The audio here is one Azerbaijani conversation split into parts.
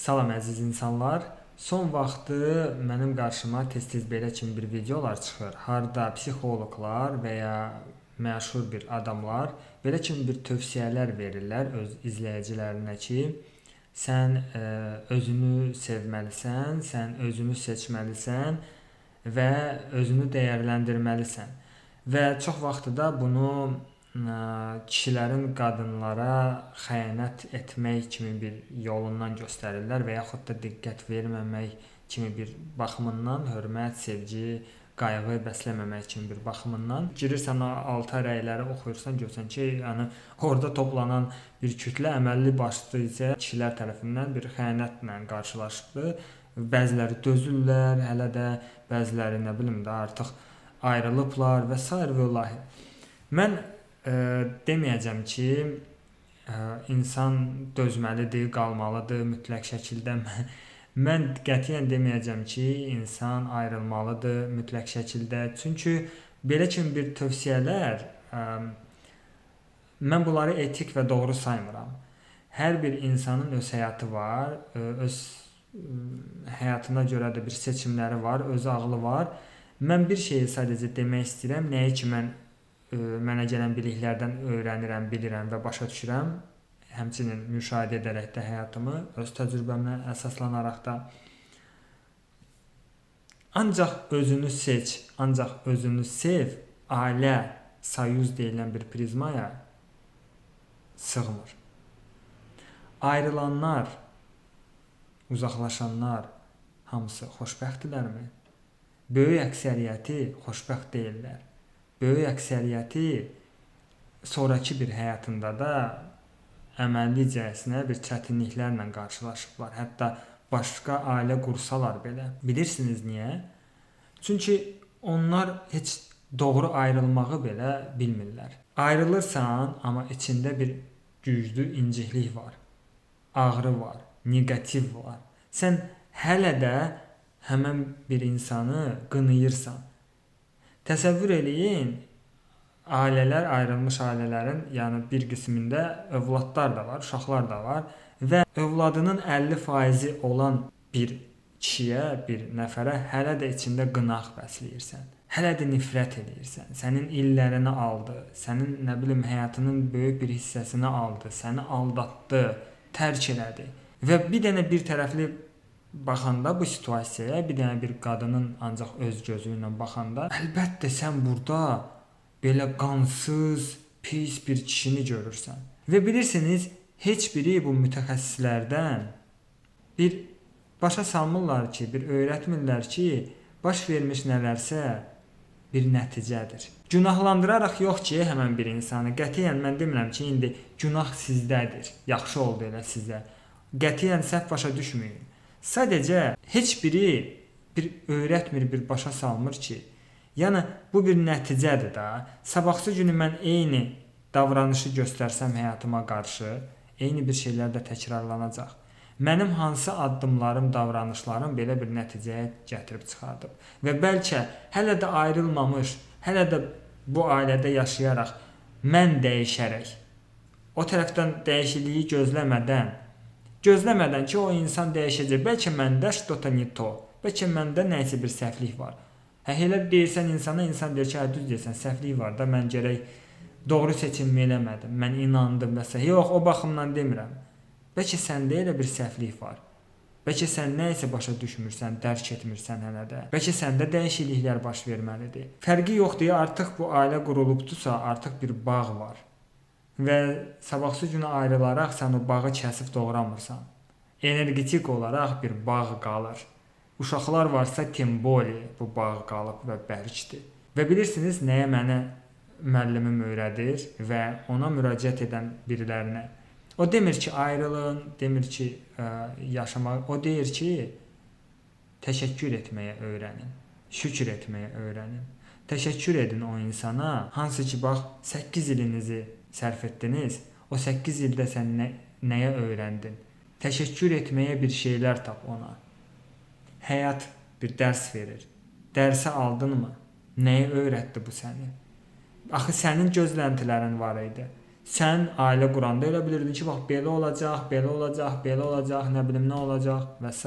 Salam əziz insanlar. Son vaxtı mənim qarşıma tez-tez belə kimi bir videolar çıxır. Harda psixoloqlar və ya məşhur bir adamlar belə kimi bir tövsiyələr verirlər öz izləyicilərinə ki, sən özünü sevməlisən, sən özünü seçməlisən və özünü dəyərləndirməlisən. Və çox vaxtı da bunu kişilərin qadınlara xəyanət etmək kimi bir yolundan göstərirlər və yaxud da diqqət verməmək kimi bir baxımından, hörmət, sevgi, qayğı bəsləməmək kimi bir baxımından girirsən alta rəyləri oxuyursan, görsən ki, yəni orada toplanan bir kütlə əməlli başlı isə kişilər tərəfindən bir xəyanətlə qarşılaşıbdı. Bəziləri dözürlər, hələ də bəziləri nə bilim də artıq ayrılıblar və s. və ilahi. Mən deməyəcəm ki, insan dözməlidir, qalmalıdır mütləq şəkildə. Mən qətiyyən deməyəcəm ki, insan ayrılmalıdır mütləq şəkildə. Çünki belə kimi bir tövsiyələr mən bunları etik və doğru saymıram. Hər bir insanın öz həyatı var, öz həyatına görə də bir seçimləri var, öz ağlı var. Mən bir şeyi sadəcə demək istəyirəm, nəyi ki mənə gələn biliklərdən öyrənirəm, bilirəm və başa düşürəm. Həmçinin müşahidə edərək də həyatımı öz təcrübəmə əsaslanaraq da. Ancaq özünü seç, ancaq özünü sev, ailə, sayuz deyilən bir prizmaya sığmır. Ayrılanlar, uzaqlaşanlar hamısı xoşbəxtdirlərmi? Böyük əksəriyyəti xoşbəxt deyillər. Böyük əksəriyyəti sonrakı bir həyatında da əməllicəsinə bir çətinliklərlə qarşılaşıblar. Hətta başqa ailə qursalar belə. Bilirsiniz niyə? Çünki onlar heç doğru ayrılmağı belə bilmirlər. Ayrılırsan, amma içində bir güclü inciklik var. Ağrı var, neqativ var. Sən hələ də həmən bir insanı qınayırsan. Təsəvvür eləyin, ailələr, ayrılmış ailələrin yəni bir qismində övladlar da var, uşaqlar da var və övladının 50% olan bir kişiyə, bir nəfərə hələ də içində qınaq bəsləyirsən. Hələ də nifrət edirsən. Sənin illərini aldı, sənin nə bilim həyatının böyük bir hissəsini aldı, səni aldatdı, tərk elədi. Və bir dənə bir tərəfli baxanda bu situasiyaya, bir dənə bir qadının ancaq öz gözü ilə baxanda, əlbəttə sən burada belə qansız, pis bir kişini görürsən. Və bilirsiniz, heç biri bu mütəxəssislərdən bir başa salmırlar ki, bir öyrətmirlər ki, baş vermiş nələrsə bir nəticədir. Günahlandıraraq yox ki, həmən bir insanı. Qətiyyən mən demirəm ki, indi günah sizdədir. Yaxşı oldu elə sizə. Qətiyyən səhv başa düşməyin. Sadəcə heç biri bir öyrətmir, bir başa salmır ki, yəni bu bir nəticədir da. Sabahsı günü mən eyni davranışı göstərsəm həyatıma qarşı, eyni bir şeylər də təkrarlanacaq. Mənim hansı addımlarım, davranışlarım belə bir nəticəyə gətirib çıxardıb. Və bəlkə hələ də ayrılmamış, hələ də bu ailədə yaşayaraq, mən dəyişərək, o tərəfdən dəyişikliyi gözləmədən ki, o insan dəyişəcək. Bəlkə məndə что-то не то. Bəlkə məndə nəyisə bir səhvlik var. Elə deyirsən insana, insan deyir ki, düz deyirsən, səhvlik var da, mən gərək doğru seçimimi eləmədim, mən inandım və s. Yox, o baxımdan demirəm. Bəlkə səndə elə bir səhvlik var. Bəlkə sən nəyisə başa düşmürsən, dərk etmirsən hələ də. Bəlkə səndə dəyişikliklər baş verməlidir. Fərqi yoxdur, artıq bu ailə qurulubdursa, artıq bir bağ var. Və sabahsı günü ayrılaraq sən o bağı kəsib doğramırsan. Energetik olaraq bir bağ qalır. Uşaqlar varsa temboli bu bağ qalıb və bərkdir. Və bilirsiniz nəyə mənə müəllimim öyrədir və ona müraciət edən birilərinə. O demir ki, ayrılın, demir ki, yaşamaq. O deyir ki, təşəkkür etməyə öyrənin, şükür etməyə öyrənin. Təşəkkür edin o insana, hansı ki, bax, 8 ilinizi sərf etdiniz, o 8 ildə sən nəyə öyrəndin? Təşəkkür etməyə bir şeylər tap ona. Həyat bir dərs verir. Dərsi aldınmı? Nəyi öyrətdi bu səni? Axı sənin gözləntilərin var idi. Sən ailə quranda elə bilirdin ki, bax belə olacaq, belə olacaq, belə olacaq, nə bilim nə olacaq və s.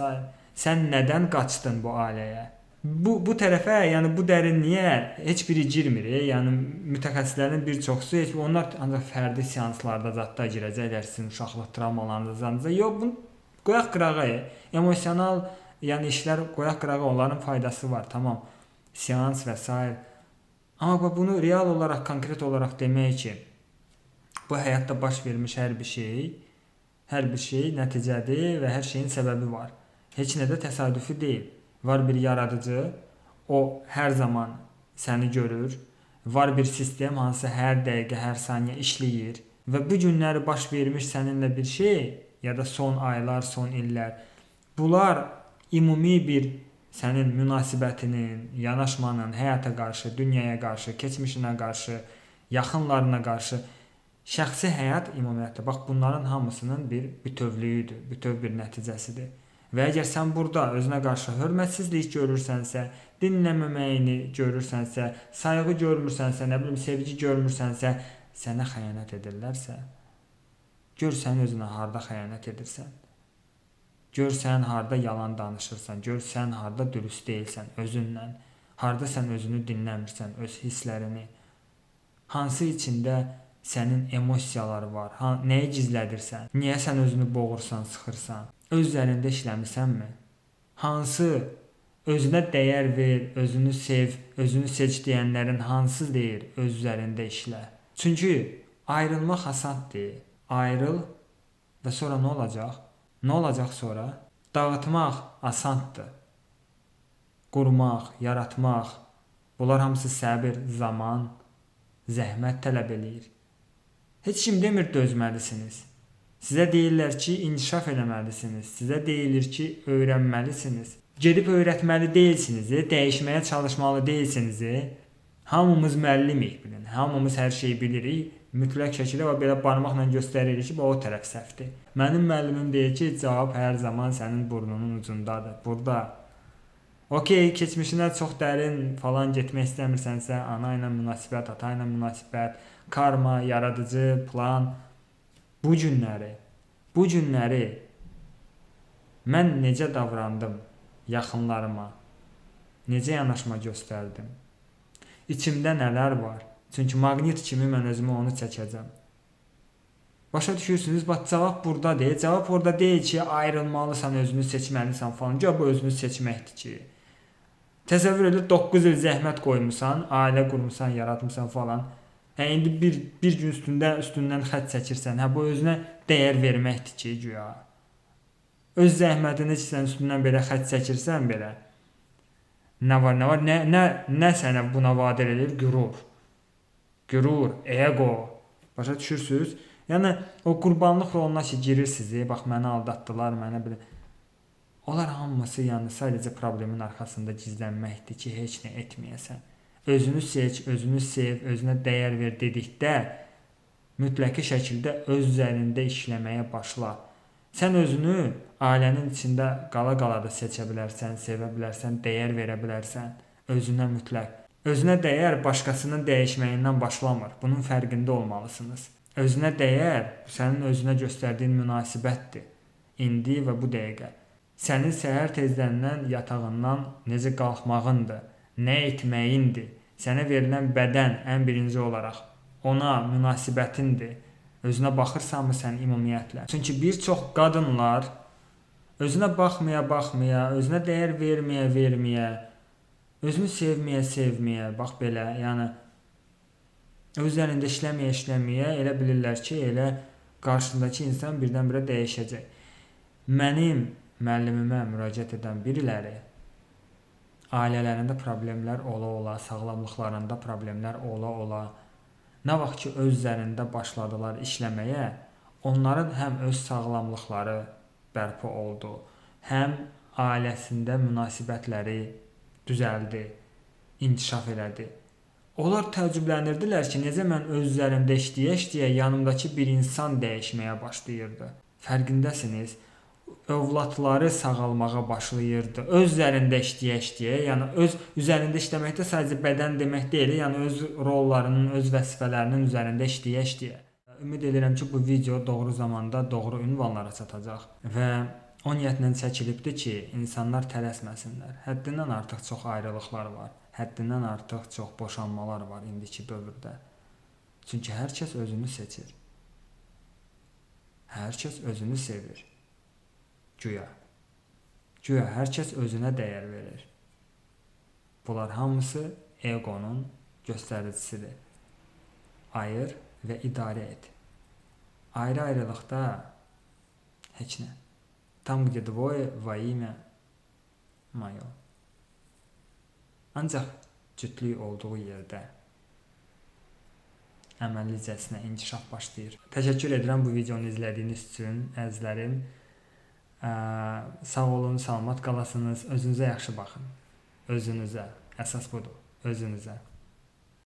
Sən nədən qaçdın bu ailəyə? Bu tərəfə, yəni bu dərinliyə heç biri girmir. Yəni mütəxəssislərin bir çoxusu heç onlar ancaq fərdi seanslarda zətdə girəcəklər sizin uşaqlıq travmalarınızdan. Yox, bunu qoyaq qırağa. Emosional, yəni işlər qoyaq qırağa, onların faydası var, tamam. Seans və s. Amma bunu real olaraq, konkret olaraq demək ki, bu həyatda baş vermiş hər bir şey nəticədir və hər şeyin səbəbi var. Heç nə də təsadüfi deyil. Var bir yaradıcı, o hər zaman səni görür. Var bir sistem, hansı hər dəqiqə, hər saniyə işləyir və bu günləri baş vermiş səninlə bir şey ya da son aylar, son illər, bunlar ümumi bir sənin münasibətinin, yanaşmanın, həyata qarşı, dünyaya qarşı, keçmişinə qarşı, yaxınlarına qarşı, şəxsi həyat ümumiyyətlə, bax bunların hamısının bir bütövlüyüdür, bütöv bir nəticəsidir. Və əgər sən burada özünə qarşı hörmətsizlik görürsənsə, dinləməməyini görürsənsə, sayğı görmürsənsə, nə bilim sevgi görmürsənsə, sənə xəyanət edirlərsə, gör sən özünə harda xəyanət edirsən. Gör sən harda yalan danışırsan, gör sən harda dürüst deyilsən özünlə, harda sən özünü dinləmirsən, öz hisslərini, hansı içində sənin emosiyaları var, nəyi gizlədirsən, niyə sən özünü boğursan, sıxırsan, öz üzərində işləmisənmi? Hansı özünə dəyər ver, özünü sev, özünü seç deyənlərin hansı deyir, öz üzərində işlə. Çünki ayrılmaq asandır. Ayrıl və sonra nə olacaq? Nə olacaq sonra? Dağıtmaq asandır. Qurmaq, yaratmaq, bunlar hamısı səbir, zaman, zəhmət tələb eləyir. Heç kim demir dözməlisiniz. Sizə deyirlər ki, inkişaf eləməlisiniz. Sizə deyilir ki, öyrənməlisiniz. Gedib öyrətməli deyilsiniz, dəyişməyə çalışmalı deyilsiniz. Hamımız müəllimik bilin. Hamımız hər şeyi bilirik. Mütləq şəkildə və belə barmaqla göstəririk ki, o tərəf səhvdir. Mənim müəllimim deyir ki, cavab hər zaman sənin burnunun ucundadır. Burada. Okey, keçmişinə çox dərin falan getmək istəmirsənsə, ana ilə münasibət, ata ilə münasibət, karma, yaradıcı, plan. Bu günləri mən necə davrandım yaxınlarıma, necə yanaşma göstərdim, içimdə nələr var, çünki maqnit kimi mən özümü onu çəkəcəm. Başa düşürsünüz, bax cavab buradadır, cavab orada deyil ki, ayrılmalısan, özünü seçməlisən falan, bu özünü seçməkdir ki. Təsəvvür edin, 9 il zəhmət qoymusan, ailə qurmusan, yaratmısan falan. İndi bir gün üstündən xətt çəkirsən, bu özünə dəyər verməkdir ki, güya. Öz zəhmətini sən üstündən belə xətt çəkirsən belə. Nə var, nə sənə buna vadar edir? Qürur, ego. Başa düşürsünüz? Yəni, o qurbanlıq roluna ki, girirsiniz, bax, məni aldatdılar, mənə belə. Onlar hamısı yəni sadəcə problemin arxasında gizlənməkdir ki, heç nə etməyəsən. Özünü seç, özünü sev, özünə dəyər ver dedikdə mütləqi şəkildə öz üzərində işləməyə başla. Sən özünü ailənin içində qala-qala da seçə bilərsən, sevə bilərsən, dəyər verə bilərsən. Özünə mütləq. Özünə dəyər başqasının dəyişməyindən başlamır. Bunun fərqində olmalısınız. Özünə dəyər sənin özünə göstərdiyin münasibətdir. İndi və bu dəqiqə. Sənin səhər tezdən yatağından necə qalxmağındır. Nə etməyindir, sənə verilən bədən ən birinci olaraq ona münasibətindir. Özünə baxırsanmı sən ümumiyyətlə? Çünki bir çox qadınlar özünə baxmaya, özünə dəyər verməyə, özünü sevməyə, bax belə, yəni özlərində işləməyə elə bilirlər ki, elə qarşısındakı insan birdən-birə dəyişəcək. Mənim müəllimimə müraciət edən biriləri ailələrində problemlər ola-ola, sağlamlıqlarında problemlər ola-ola, nə vaxt ki öz üzərində başladılar işləməyə, onların həm öz sağlamlıqları bərpa oldu, həm ailəsində münasibətləri düzəldi, inkişaf elədi. Onlar təəccüblənirdilər ki, necə mən öz üzərimdə işləyə-işləyə yanımdakı bir insan dəyişməyə başlayırdı. Fərqindəsiniz? Övladları sağalmağa başlayırdı. Öz üzərində işləyə-işləyə, yəni öz üzərində işləmək də sadəcə bədən demək deyil, yəni öz rollarının, öz vəzifələrinin üzərində işləyə-işləyə. ümid edirəm ki, bu video doğru zamanda doğru ünvanlara çatacaq və o niyyətlə çəkilibdir ki, insanlar tələsməsinlər. Həddindən artıq çox ayrılıqlar var. Həddindən artıq çox boşanmalar var indiki dövrdə. Çünki hər kəs özünü seçir. Hər kəs özünü sevir. Güya hər kəs özünə dəyər verir. Bunlar hamısı egonun göstəricisidir. Ayır və idarə et. Ayrı-ayrılıqda heç nə. Tam где двое во имя мое. Ancaq cütlük olduğu yerdə əməllicəsinə inkişaf başlayır. Təşəkkür edirəm bu videonu izlədiyiniz üçün, əzizlərim. Sağ olun, salamat qalasınız, özünüzə yaxşı baxın. Özünüzə, əsas budur, özünüzə.